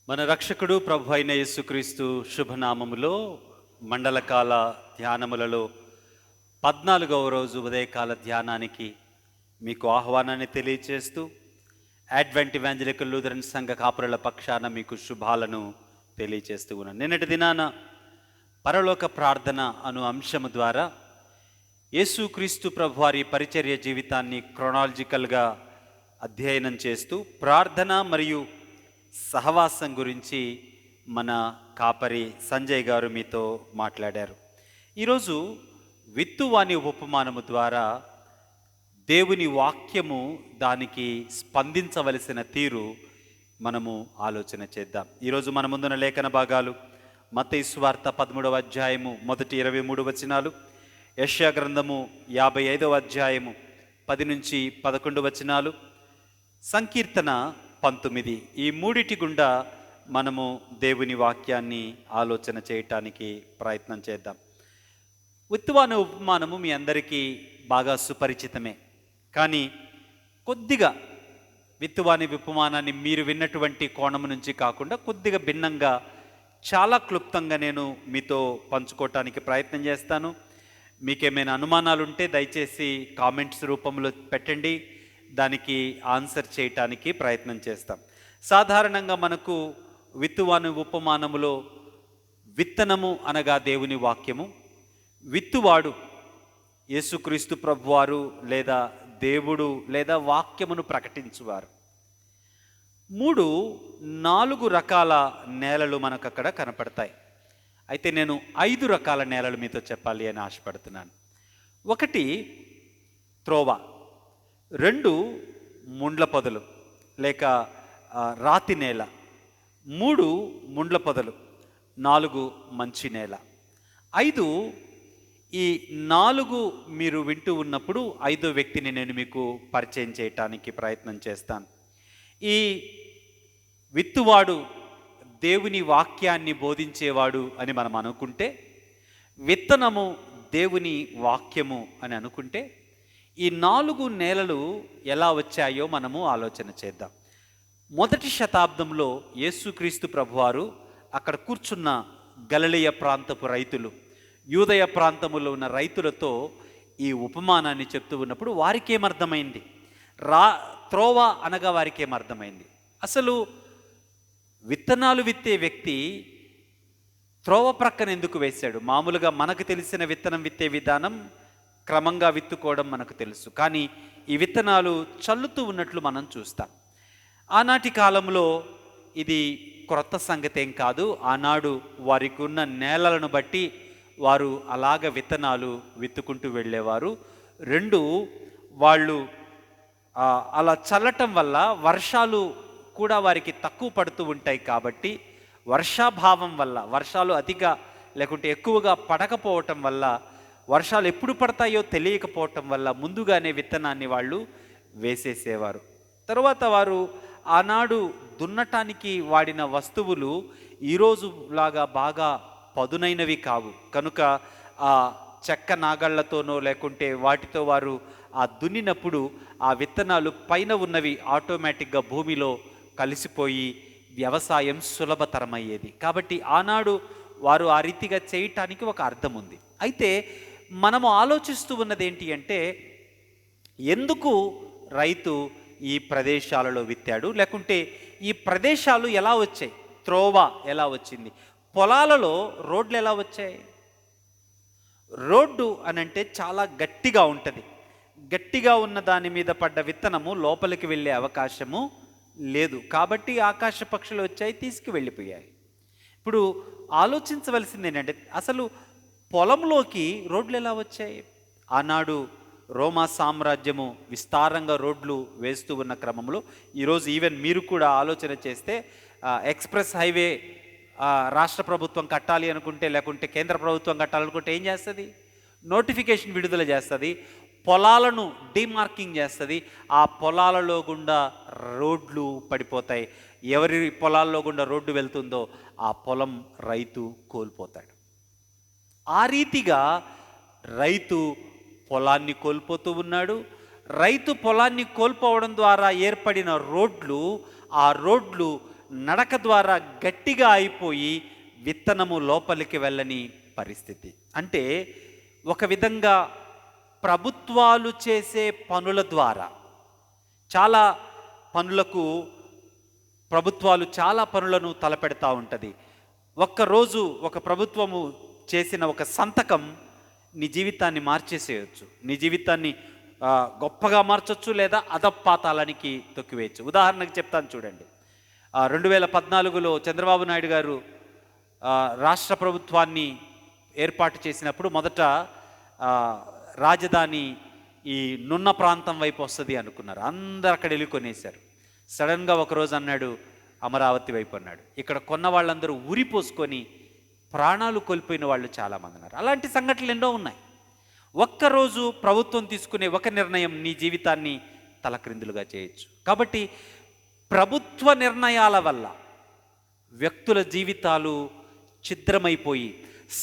మన రక్షకుడు ప్రభు అయిన యేసుక్రీస్తు శుభనామములో మండలకాల ధ్యానములలో 14వ రోజు ఉదయకాల ధ్యానానికి మీకు ఆహ్వానాన్ని తెలియచేస్తూ అడ్వెంట్ ఇవాంజలికల్ లూథరన్ సంఘ కాపురుల పక్షాన మీకు శుభాలను తెలియచేస్తూ ఉన్నాను. నిన్నటి దినాన పరలోక ప్రార్థన అను అంశము ద్వారా యేసుక్రీస్తు ప్రభు వారి పరిచర్య జీవితాన్ని క్రొనాలజికల్గా అధ్యయనం చేస్తూ ప్రార్థన మరియు సహవాసం గురించి మన కాపరి సంజయ్ గారు మీతో మాట్లాడారు. ఈరోజు విత్తువాని ఉపమానము ద్వారా దేవుని వాక్యము దానికి స్పందించవలసిన తీరు మనము ఆలోచన చేద్దాం. ఈరోజు మన ముందున్న లేఖన భాగాలు మత్తయి సువార్త 13వ అధ్యాయము మొదటి 23 వచనాలు, యెషయా గ్రంథము 55వ అధ్యాయము 10 నుంచి 11 వచనాలు, సంకీర్తన 19. ఈ మూడిటి గుండా మనము దేవుని వాక్యాన్ని ఆలోచన చేయటానికి ప్రయత్నం చేద్దాం. విత్తువాని ఉపమానము మీ అందరికీ బాగా సుపరిచితమే. కానీ కొద్దిగా విత్తువాని ఉపమానాన్ని మీరు విన్నటువంటి కోణం నుంచి కాకుండా కొద్దిగా భిన్నంగా చాలా క్లుప్తంగా నేను మీతో పంచుకోవటానికి ప్రయత్నం చేస్తాను. మీకేమైనా అనుమానాలు ఉంటే దయచేసి కామెంట్స్ రూపంలో పెట్టండి, దానికి ఆన్సర్ చేయటానికి ప్రయత్నం చేస్తాం. సాధారణంగా మనకు విత్తువాని ఉపమానములో విత్తనము అనగా దేవుని వాక్యము, విత్తువాడు యేసుక్రీస్తు ప్రభువారు లేదా దేవుడు లేదా వాక్యమును ప్రకటించువారు. 4 రకాల నేలలు మనకు అక్కడ కనపడతాయి. అయితే నేను 5 రకాల నేలలు మీతో చెప్పాలి అని ఆశపడుతున్నాను. 1 త్రోవ, 2 ముండ్ల పొదలు లేక రాతి నేల, 3 ముండ్ల పొదలు, 4 మంచి నేల. 5 ఈ 4 మీరు వింటూ ఉన్నప్పుడు 5వ వ్యక్తిని నేను మీకు పరిచయం చేయటానికి ప్రయత్నం చేస్తాను. ఈ విత్తువాడు దేవుని వాక్యాన్ని బోధించేవాడు అని మనం అనుకుంటే, విత్తనము దేవుని వాక్యము అని అనుకుంటే, ఈ 4 నేలలు ఎలా వచ్చాయో మనము ఆలోచన చేద్దాం. మొదటి శతాబ్దంలో యేసుక్రీస్తు ప్రభువారు అక్కడ కూర్చున్న గలిలయ ప్రాంతపు రైతులు, యూదయ ప్రాంతములో ఉన్న రైతులతో ఈ ఉపమానాన్ని చెప్తూ ఉన్నప్పుడు వారికేమర్థమైంది, త్రోవ అనగా వారికేమర్థమైంది. అసలు విత్తనాలు విత్తే వ్యక్తి త్రోవ ప్రక్కన ఎందుకు వేశాడు? మామూలుగా మనకు తెలిసిన విత్తనం విత్తే విధానం క్రమంగా విత్తుకోవడం మనకు తెలుసు. కానీ ఈ విత్తనాలు చల్లుతూ ఉన్నట్లు మనం చూస్తాం. ఆనాటి కాలంలో ఇది క్రొత్త సంగతి ఏం కాదు. ఆనాడు వారికి ఉన్న నేలలను బట్టి వారు అలాగ విత్తనాలు విత్తుకుంటూ వెళ్ళేవారు. 2 వాళ్ళు అలా చల్లటం వల్ల వర్షాలు కూడా వారికి తక్కువ పడుతూ ఉంటాయి. కాబట్టి వర్షాభావం వల్ల, వర్షాలు అతిగా లేకుంటే ఎక్కువగా పడకపోవటం వల్ల, వర్షాలు ఎప్పుడు పడతాయో తెలియకపోవటం వల్ల ముందుగానే విత్తనాన్ని వాళ్ళు వేసేసేవారు. తరువాత వారు ఆనాడు దున్నటానికి వాడిన వస్తువులు ఈరోజు లాగా బాగా పదునైనవి కావు. కనుక ఆ చెక్క నాగళ్లతోనో లేకుంటే వాటితో వారు ఆ దున్నినప్పుడు ఆ విత్తనాలు పైన ఉన్నవి ఆటోమేటిక్గా భూమిలో కలిసిపోయి వ్యవసాయం సులభతరమయ్యేది. కాబట్టి ఆనాడు వారు ఆ రీతిగా చేయటానికి ఒక అర్థం ఉంది. అయితే మనము ఆలోచిస్తూ ఉన్నది ఏంటి అంటే, ఎందుకు రైతు ఈ ప్రదేశాలలో విత్తాడు, లేకుంటే ఈ ప్రదేశాలు ఎలా వచ్చాయి, త్రోవ ఎలా వచ్చింది, పొలాలలో రోడ్లు ఎలా వచ్చాయి? రోడ్డు అనంటే చాలా గట్టిగా ఉంటుంది. గట్టిగా ఉన్న దాని మీద పడ్డ విత్తనము లోపలికి వెళ్ళే అవకాశము లేదు. కాబట్టి ఆకాశ పక్షులు వచ్చాయి, తీసుకువెళ్ళిపోయాయి. ఇప్పుడు ఆలోచించవలసింది ఏంటంటే, అసలు పొలంలోకి రోడ్లు ఎలా వచ్చాయి? ఆనాడు రోమా సామ్రాజ్యము విస్తారంగా రోడ్లు వేస్తూ ఉన్న క్రమంలో, ఈరోజు ఈవెన్ మీరు కూడా ఆలోచన చేస్తే ఎక్స్ప్రెస్ హైవే రాష్ట్ర ప్రభుత్వం కట్టాలి అనుకుంటే, లేకుంటే కేంద్ర ప్రభుత్వం కట్టాలనుకుంటే ఏం చేస్తుంది? నోటిఫికేషన్ విడుదల చేస్తుంది, పొలాలను డిమార్కింగ్ చేస్తుంది. ఆ పొలాలలో గుండా రోడ్లు పడిపోతాయి. ఎవరి పొలాల్లో గుండా రోడ్డు వెళ్తుందో ఆ పొలం రైతు కోల్పోతాడు. ఆ రీతిగా రైతు పొలాన్ని కోల్పోతూ ఉన్నాడు. రైతు పొలాన్ని కోల్పోవడం ద్వారా ఏర్పడిన రోడ్లు, ఆ రోడ్లు నడక ద్వారా గట్టిగా అయిపోయి విత్తనము లోపలికి వెళ్ళని పరిస్థితి. అంటే ఒక విధంగా ప్రభుత్వాలు చేసే పనుల ద్వారా చాలా పనులకు ప్రభుత్వాలు చాలా పనులను తలపెడతా ఉంటుంది. ఒక్కరోజు ఒక ప్రభుత్వము చేసిన ఒక సంతకం నీ జీవితాన్ని మార్చేసేయచ్చు, నీ జీవితాన్ని గొప్పగా మార్చొచ్చు, లేదా అధపాతాళానికి తొక్కివేయచ్చు. ఉదాహరణకు చెప్తాను చూడండి. 2014లో చంద్రబాబు నాయుడు గారు రాష్ట్ర ప్రభుత్వాన్ని ఏర్పాటు చేసినప్పుడు మొదట రాజధాని ఈ నున్న ప్రాంతం వైపు వస్తుంది అనుకున్నారు. అందరు అక్కడ వెళ్ళికొనేశారు. సడన్గా ఒకరోజు అన్నాడు అమరావతి వైపు అన్నాడు. ఇక్కడ కొన్న వాళ్ళందరూ ఉరిపోసుకొని ప్రాణాలు కోల్పోయిన వాళ్ళు చాలామంది ఉన్నారు. అలాంటి సంఘటనలు ఎన్నో ఉన్నాయి. ఒక్కరోజు ప్రభుత్వం తీసుకునే ఒక నిర్ణయం నీ జీవితాన్ని తలక్రిందులుగా చేయొచ్చు. కాబట్టి ప్రభుత్వ నిర్ణయాల వల్ల వ్యక్తుల జీవితాలు ఛిద్రమైపోయి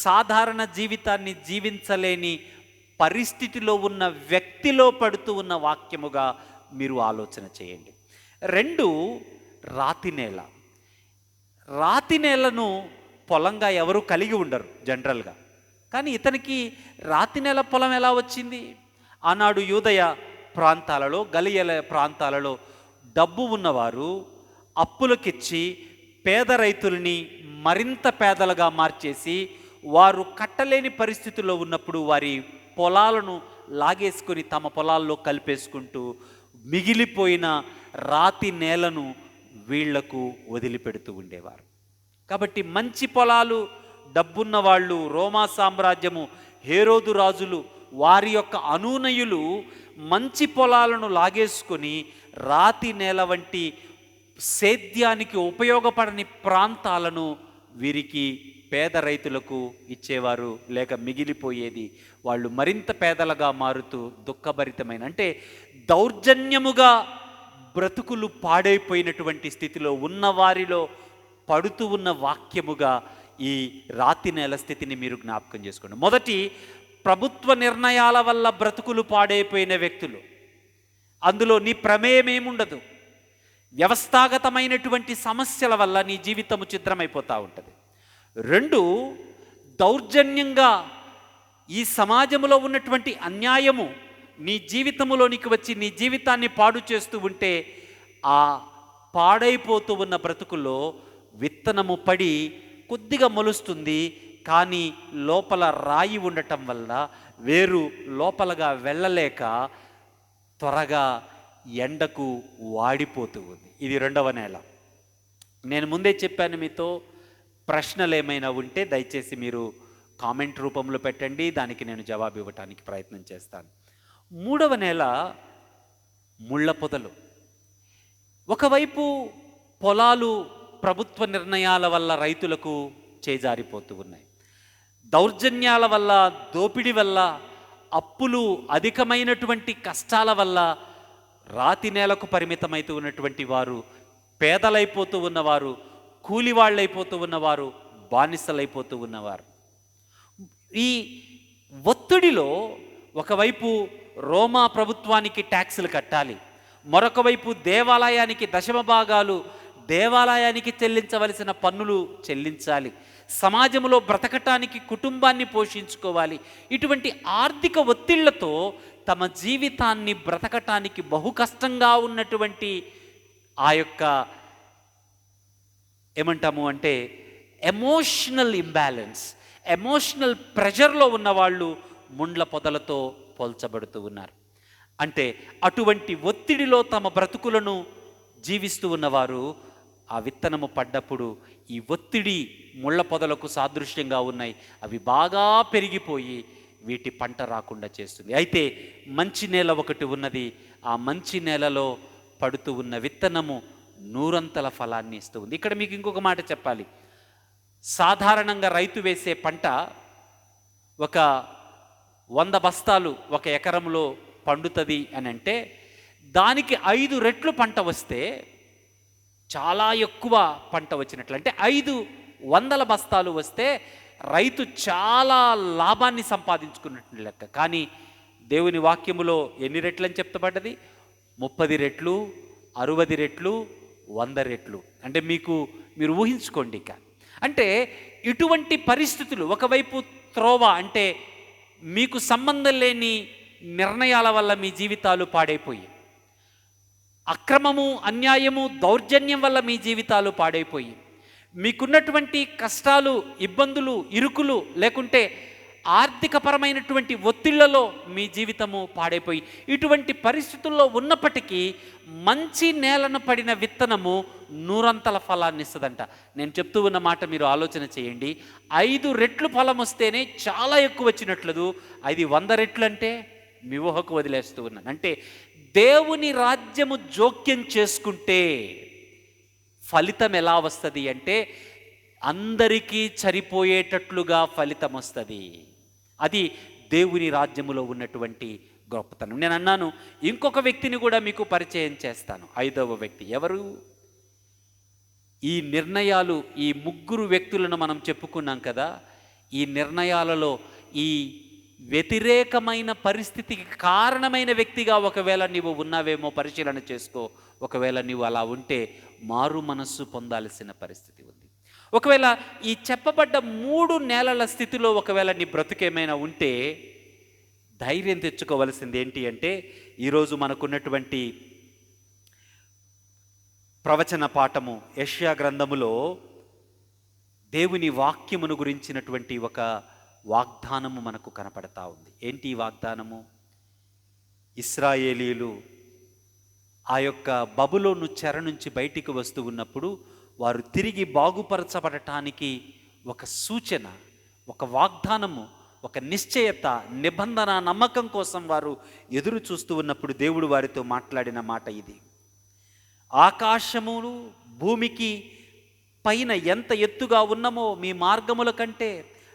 సాధారణ జీవితాన్ని జీవించలేని పరిస్థితిలో ఉన్న వ్యక్తిలో పడుతూ ఉన్న వాక్యముగా మీరు ఆలోచన చేయండి. 2, రాతి నేల. రాతి నేలను పొలంగా ఎవరు కలిగి ఉండరు జనరల్గా. కానీ ఇతనికి రాతి నేల పొలం ఎలా వచ్చింది? ఆనాడు యూదయ ప్రాంతాలలో, గలియల ప్రాంతాలలో డబ్బు ఉన్నవారు అప్పులకిచ్చి పేద రైతుల్ని మరింత పేదలుగా మార్చేసి వారు కట్టలేని పరిస్థితుల్లో ఉన్నప్పుడు వారి పొలాలను లాగేసుకొని తమ పొలాల్లో కలిపేసుకుంటూ మిగిలిపోయిన రాతి నేలను వీళ్లకు వదిలిపెడుతూ ఉండేవారు. కాబట్టి మంచి పొలాలు, డబ్బున్న వాళ్ళు, రోమా సామ్రాజ్యము, హేరోదు రాజులు, వారి యొక్క అనూనయులు మంచి పొలాలను లాగేసుకొని రాతి నేల వంటి సేద్యానికి ఉపయోగపడని ప్రాంతాలను వీరికి పేద రైతులకు ఇచ్చేవారు. లేక మిగిలిపోయేది వాళ్ళు మరింత పేదలుగా మారుతూ దుఃఖభరితమైన, అంటే దౌర్జన్యముగా బ్రతుకులు పాడైపోయినటువంటి స్థితిలో ఉన్నవారిలో పడుతూ ఉన్న వాక్యముగా ఈ రాతి నేల స్థితిని మీరు జ్ఞాపకం చేసుకోండి. మొదటి, ప్రభుత్వ నిర్ణయాల వల్ల బ్రతుకులు పాడైపోయిన వ్యక్తులు, అందులో నీ ప్రమేయం ఏముండదు. వ్యవస్థాగతమైనటువంటి సమస్యల వల్ల నీ జీవితము ఛిద్రమైపోతూ ఉంటుంది. 2, దౌర్జన్యంగా ఈ సమాజంలో ఉన్నటువంటి అన్యాయము నీ జీవితంలోనికి వచ్చి నీ జీవితాన్ని పాడు చేస్తూ ఉంటే ఆ పాడైపోతూ ఉన్న బ్రతుకుల్లో విత్తనము పడి కొద్దిగా మొలుస్తుంది. కానీ లోపల రాయి ఉండటం వల్ల వేరు లోపలగా వెళ్ళలేక త్వరగా ఎండకు వాడిపోతూ ఉంది. ఇది 2వ నేల. నేను ముందే చెప్పాను మీతో, ప్రశ్నలు ఏమైనా ఉంటే దయచేసి మీరు కామెంట్ రూపంలో పెట్టండి, దానికి నేను జవాబు ఇవ్వటానికి ప్రయత్నం చేస్తాను. 3వ నేల ముళ్ళ పొదలు. ఒకవైపు పొలాలు ప్రభుత్వ నిర్ణయాల వల్ల రైతులకు చేజారిపోతూ ఉన్నాయి. దౌర్జన్యాల వల్ల, దోపిడీ వల్ల, అప్పులు, అధికమైనటువంటి కష్టాల వల్ల రాతి నేలకు పరిమితమైతూ ఉన్నటువంటి వారు, పేదలైపోతూ ఉన్నవారు, కూలివాళ్ళైపోతూ ఉన్నవారు, బానిసలైపోతూ ఉన్నవారు. ఈ ఒత్తిడిలో ఒకవైపు రోమా ప్రభుత్వానికి ట్యాక్సులు కట్టాలి, మరొక వైపు దేవాలయానికి దశమ భాగాలు, దేవాలయానికి చెల్లించవలసిన పన్నులు చెల్లించాలి, సమాజంలో బ్రతకటానికి కుటుంబాన్ని పోషించుకోవాలి. ఇటువంటి ఆర్థిక ఒత్తిళ్లతో తమ జీవితాన్ని బ్రతకటానికి బహు కష్టంగా ఉన్నటువంటి ఆ యొక్క ఏమంటాము అంటే ఎమోషనల్ ఇంబ్యాలెన్స్, ఎమోషనల్ ప్రెషర్లో ఉన్నవాళ్ళు ముండ్ల పొదలతో పోల్చబడుతూ ఉన్నారు. అంటే అటువంటి ఒత్తిడిలో తమ బ్రతుకులను జీవిస్తూ ఉన్నవారు ఆ విత్తనము పడ్డప్పుడు ఈ ఒత్తిడి ముళ్ళ పొదలకు సాదృశ్యంగా ఉన్నాయి. అవి బాగా పెరిగిపోయి వీటి పంట రాకుండా చేస్తుంది. అయితే మంచి నేల ఒకటి ఉన్నది. ఆ మంచి నేలలో పడుతూ ఉన్న విత్తనము 100 ఫలాన్ని ఇస్తూ ఉంది. ఇక్కడ మీకు ఇంకొక మాట చెప్పాలి. సాధారణంగా రైతు వేసే పంట ఒక 100 బస్తాలు ఒక ఎకరంలో పండుతుంది అని అంటే దానికి 5 రెట్లు పంట వస్తే చాలా ఎక్కువ పంట వచ్చినట్లు. అంటే 500 బస్తాలు వస్తే రైతు చాలా లాభాన్ని సంపాదించుకున్నట్లు లెక్క. కానీ దేవుని వాక్యములో ఎన్ని రెట్లు అని చెప్తబడ్డది? 30 రెట్లు, 60 రెట్లు, 100 రెట్లు. అంటే మీరు ఊహించుకోండి ఇక. అంటే ఇటువంటి పరిస్థితులు, ఒకవైపు త్రోవ అంటే మీకు సంబంధం లేని నిర్ణయాల వల్ల మీ జీవితాలు పాడైపోయి, అక్రమము, అన్యాయము, దౌర్జన్యం వల్ల మీ జీవితాలు పాడైపోయి, మీకున్నటువంటి కష్టాలు, ఇబ్బందులు, ఇరుకులు, లేకుంటే ఆర్థికపరమైనటువంటి ఒత్తిళ్లలో మీ జీవితము పాడైపోయి, ఇటువంటి పరిస్థితుల్లో ఉన్నప్పటికీ మంచి నేలను పడిన విత్తనము 100 ఫలాన్ని ఇస్తుందంట. నేను చెప్తూ ఉన్న మాట మీరు ఆలోచన చేయండి. 5 రెట్లు ఫలం వస్తేనే చాలా ఎక్కువ వచ్చినట్లదు, అది 100 రెట్లు అంటే మీ ఊహకు వదిలేస్తూ ఉన్నాను. అంటే దేవుని రాజ్యము జోక్యం చేసుకుంటే ఫలితం ఎలా వస్తుంది అంటే అందరికీ సరిపోయేటట్లుగా ఫలితం వస్తుంది. అది దేవుని రాజ్యములో ఉన్నటువంటి గొప్పతనం. నేను అన్నాను, ఇంకొక వ్యక్తిని కూడా మీకు పరిచయం చేస్తాను. 5వ వ్యక్తి ఎవరు? ఈ నిర్ణయాలు, ఈ 3 వ్యక్తులను మనం చెప్పుకున్నాం కదా. ఈ నిర్ణయాలలో ఈ వ్యతిరేకమైన పరిస్థితికి కారణమైన వ్యక్తిగా ఒకవేళ నీవు ఉన్నావేమో పరిశీలన చేసుకో. ఒకవేళ నీవు అలా ఉంటే మారు మనస్సు పొందాల్సిన పరిస్థితి ఉంది. ఒకవేళ ఈ చెప్పబడ్డ 3 నేలల స్థితిలో ఒకవేళ నీ బ్రతుకేమైనా ఉంటే ధైర్యం తెచ్చుకోవలసింది ఏంటి అంటే, ఈరోజు మనకున్నటువంటి ప్రవచన పాఠము యెషయా గ్రంథములో దేవుని వాక్యమును గురించినటువంటి ఒక వాగ్దానము మనకు కనపడతా ఉంది. ఏంటి ఈ వాగ్దానము? ఇశ్రాయేలీయులు ఆ యొక్క బబులోను చెర నుంచి బయటికి వస్తూ ఉన్నప్పుడు వారు తిరిగి బాగుపరచబడటానికి ఒక సూచన, ఒక వాగ్దానము, ఒక నిశ్చయత, నిబంధన, నమ్మకం కోసం వారు ఎదురు చూస్తూ ఉన్నప్పుడు దేవుడు వారితో మాట్లాడిన మాట ఇది. ఆకాశములు భూమికి పైన ఎంత ఎత్తుగా ఉన్నమో మీ మార్గముల కంటే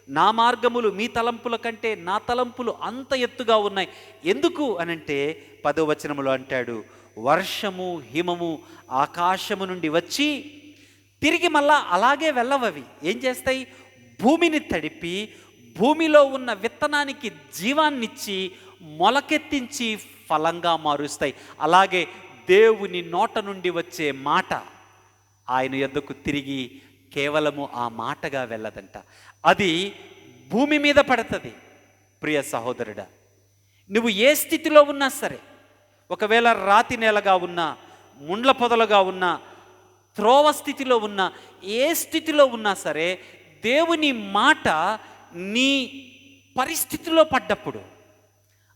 నా మార్గములు, మీ తలంపుల కంటే నా తలంపులు అంత ఎత్తుగా ఉన్నాయి. ఎందుకు అనంటే 10వ వచనములో అంటాడు, వర్షము హిమము ఆకాశము నుండి వచ్చి తిరిగి మళ్ళా అలాగే వెళ్ళవవి. ఏం చేస్తాయి? భూమిని తడిపి భూమిలో ఉన్న విత్తనానికి జీవాన్నిచ్చి మొలకెత్తించి ఫలంగా మారుస్తాయి. అలాగే దేవుని నోట నుండి వచ్చే మాట ఆయన యొద్దకు తిరిగి కేవలము ఆ మాటగా వెళ్ళదంట, అది భూమి మీద పడుతుంది. ప్రియ సహోదరుడా, నువ్వు ఏ స్థితిలో ఉన్నా సరే, ఒకవేళ రాతి నేలగా ఉన్నా, ముండ్ల పొదలుగా ఉన్నా, త్రోవ స్థితిలో ఉన్నా, ఏ స్థితిలో ఉన్నా సరే, దేవుని మాట నీ పరిస్థితిలో పడ్డప్పుడు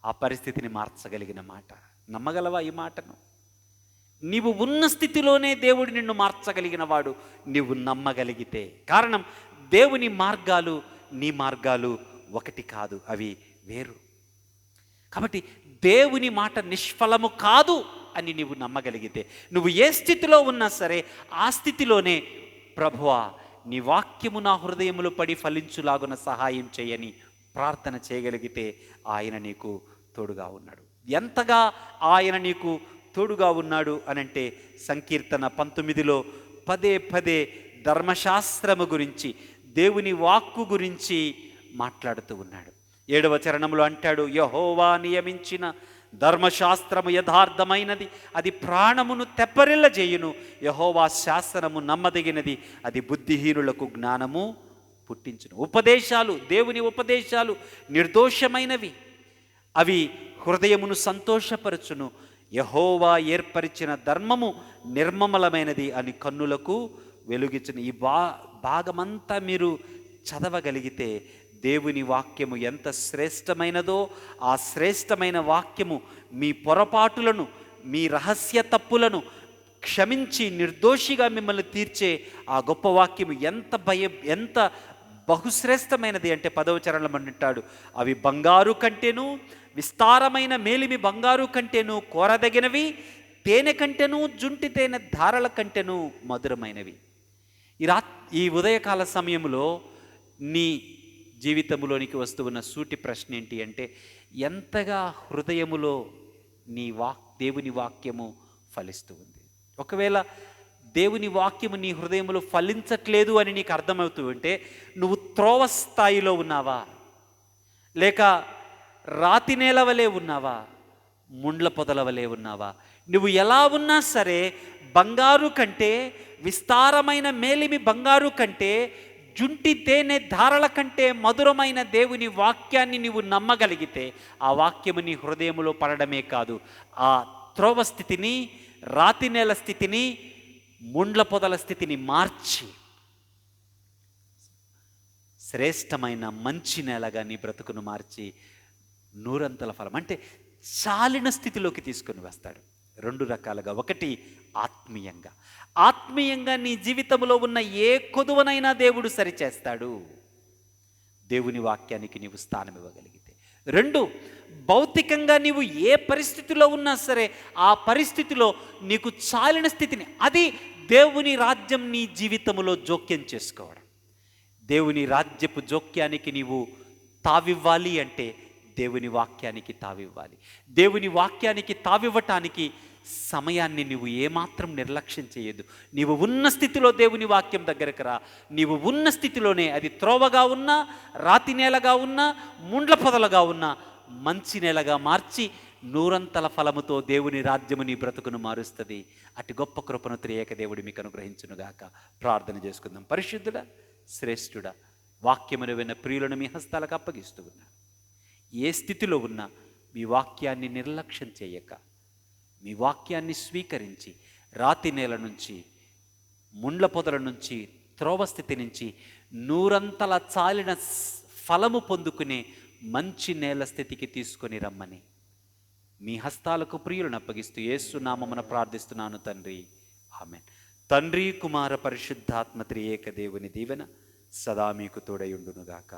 ఆ పరిస్థితిని మార్చగలిగిన మాట. నమ్మగలవా ఈ మాటను? నీవు ఉన్న స్థితిలోనే దేవుడు నిన్ను మార్చగలిగిన వాడు, నీవు నమ్మగలిగితే. కారణం, దేవుని మార్గాలు నీ మార్గాలు ఒకటి కాదు, అవి వేరు. కాబట్టి దేవుని మాట నిష్ఫలము కాదు అని నీవు నమ్మగలిగితే, నువ్వు ఏ స్థితిలో ఉన్నా సరే ఆ స్థితిలోనే ప్రభువా నీ వాక్యము నా హృదయములో పడి ఫలించులాగున సహాయం చేయని ప్రార్థన చేయగలిగితే ఆయన నీకు తోడుగా ఉన్నాడు. ఎంతగా ఆయన నీకు తోడుగా ఉన్నాడు అనంటే, సంకీర్తన 19లో పదే పదే ధర్మశాస్త్రము గురించి, దేవుని వాక్కు గురించి మాట్లాడుతూ ఉన్నాడు. 7వ చరణంలో అంటాడు, యెహోవా నియమించిన ధర్మశాస్త్రము యథార్థమైనది, అది ప్రాణమును తెప్పరిల్ల చేయును. యెహోవా శాసనము నమ్మదగినది, అది బుద్ధిహీనులకు జ్ఞానము పుట్టించును. ఉపదేశాలు, దేవుని ఉపదేశాలు నిర్దోషమైనవి, అవి హృదయమును సంతోషపరచును. యెహోవా ఏర్పరిచిన ధర్మము నిర్మలమైనది అని కన్నులకు వెలుగిచ్చును. ఈ భాగమంతా మీరు చదవగలిగితే దేవుని వాక్యము ఎంత శ్రేష్టమైనదో, ఆ శ్రేష్టమైన వాక్యము మీ పొరపాటులను, మీ రహస్య తప్పులను క్షమించి నిర్దోషిగా మిమ్మల్ని తీర్చే ఆ గొప్ప వాక్యము ఎంత బహుశ్రేష్టమైనది అంటే 10వ చరణంలో అంటాడు, అవి బంగారు కంటేను, విస్తారమైన మేలిమి బంగారు కంటేను కోరదగినవి, తేనె కంటేను, జుంటి తేనె ధారల కంటేను మధురమైనవి. ఈ ఉదయకాల సమయంలో నీ జీవితంలోనికి వస్తూ ఉన్న సూటి ప్రశ్న ఏంటి అంటే, ఎంతగా హృదయములో దేవుని వాక్యము ఫలిస్తూ ఉంది? ఒకవేళ దేవుని వాక్యము నీ హృదయములో ఫలించట్లేదు అని నీకు అర్థమవుతూ ఉంటే, నువ్వు త్రోవ స్థాయిలో ఉన్నావా, లేక రాతి నేల వలె ఉన్నావా, ముండ్ల పొదల వలె ఉన్నావా? నువ్వు ఎలా ఉన్నా సరే బంగారు కంటే, విస్తారమైన మేలిమి బంగారు కంటే, జుంటి తేనె ధారల కంటే మధురమైన దేవుని వాక్యాన్ని నీవు నమ్మగలిగితే, ఆ వాక్యము నీ హృదయములో పడడమే కాదు, ఆ త్రోవ స్థితిని, రాతి నేల స్థితిని, ముండ్ల పొదల స్థితిని మార్చి శ్రేష్టమైన మంచి నేలగా నీ బ్రతుకును మార్చి నూరంతల ఫలం అంటే చాలిన స్థితిలోకి తీసుకొని వస్తాడు. 2 రకాలుగా. ఒకటి ఆత్మీయంగా. ఆత్మీయంగా నీ జీవితంలో ఉన్న ఏ కొదువనైనా దేవుడు సరిచేస్తాడు, దేవుని వాక్యానికి నీవు స్థానం ఇవ్వగలిగితే. 2, భౌతికంగా నీవు ఏ పరిస్థితిలో ఉన్నా సరే ఆ పరిస్థితిలో నీకు చాలిన స్థితిని, అది దేవుని రాజ్యం నీ జీవితంలో జోక్యం చేసుకోవడం. దేవుని రాజ్యపు జోక్యానికి నీవు తావివ్వాలి అంటే దేవుని వాక్యానికి తావివ్వాలి. దేవుని వాక్యానికి తావివ్వటానికి సమయాన్ని నీవు ఏమాత్రం నిర్లక్ష్యం చేయదు. నీవు ఉన్న స్థితిలో దేవుని వాక్యం దగ్గరకు రా. నీవు ఉన్న స్థితిలోనే, అది త్రోవగా ఉన్నా, రాతి నేలగా ఉన్నా, ముండ్ల పొదలుగా ఉన్నా, మంచి నేలగా మార్చి నూరంతల ఫలముతో దేవుని రాజ్యము నీ బ్రతుకును మారుస్తుంది. అటు గొప్ప కృపను త్రియేక దేవుడు మీకు అనుగ్రహించునుగాక. ప్రార్థన చేసుకుందాం. పరిశుద్ధుడా, శ్రేష్ఠుడా, వాక్యమును విన్న ప్రియులను మీ హస్తాలకు అప్పగిస్తూ ఉన్నా. ఏ స్థితిలో ఉన్నా మీ వాక్యాన్ని నిర్లక్ష్యం చేయక, మీ వాక్యాన్ని స్వీకరించి, రాతి నేల నుంచి, ముండ్ల పొదల నుంచి, త్రోవ స్థితి నుంచి నూరంతల చాలిన ఫలము పొందుకునే మంచి నేల స్థితికి తీసుకొని రమ్మని మీ హస్తాలకు ప్రియులను అప్పగిస్తూ యేసు నామమున ప్రార్థిస్తున్నాను తండ్రి. ఆమేన్. తండ్రి, కుమార, పరిశుద్ధాత్మ త్రియేక దేవుని దీవెన సదా మీకు తోడయుండునుగాక.